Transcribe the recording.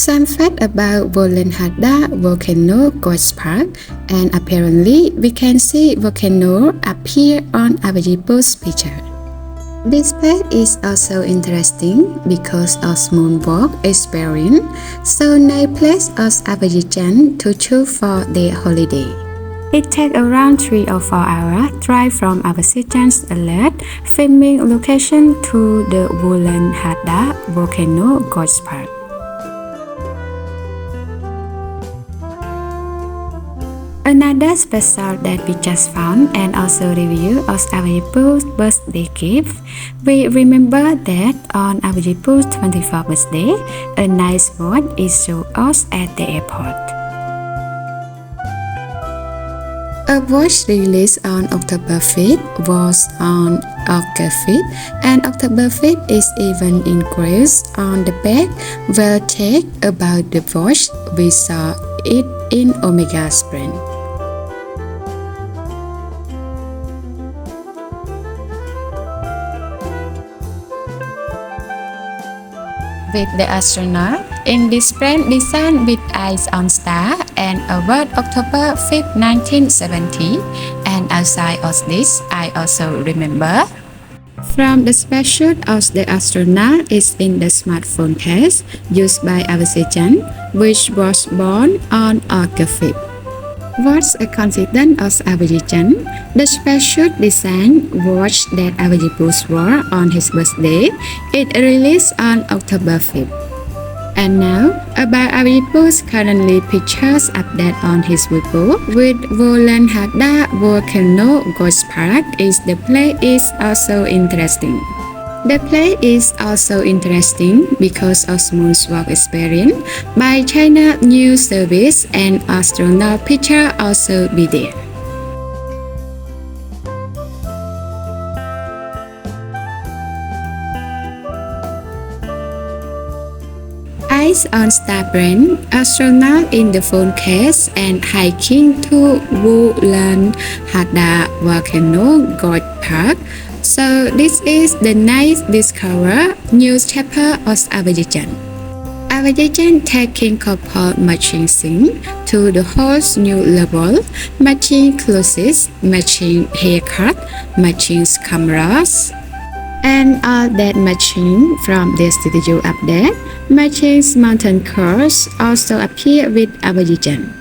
Some fact about Vollenhada volcano ghost park, and apparently we can see volcano appear on Avajipo's picture. This fact is also interesting because of moonwalk experience, so no place of Avajijan to choose for their holiday. It takes around 3 or 4 hours drive from Avajijan's alert filming location to the Vollenhada volcano ghost park. Another special that we just found and also review of Avajipo's birthday gift. We remember that on Avajipo's 24th birthday, a nice watch is shown us at the airport. A watch released on October 5th was on August 5th, and October 5th is even engraved on the back. Well, take about the watch, we saw it in Omega Spring. With the astronaut in this brand designed with eyes on star and award October 5, 1970, and outside of this I also remember from the spacesuit of the astronaut is in the smartphone case used by Avajijan, which was born on August 5th. What's a coincidence of Avajijan? The spacesuit design watch that Avajipo wore on his birthday, it released on October 5th. And now, about Avajipo's currently pictures update on his Weibo with Vollenhada volcano ghost park is the place is also interesting. The play is also interesting because of moonwalk experience by China News Service, and astronaut picture also be there. Eyes on star brand, astronaut in the phone case and hiking to Vollenhada volcano ghost park. So this is the nice discover news chapter of Avajijan. Avajijan taking couple matching scene to the whole new level, matching clothes, matching haircut, matching cameras, and all that matching from the studio update. Matching mountain cars also appear with Avajijan.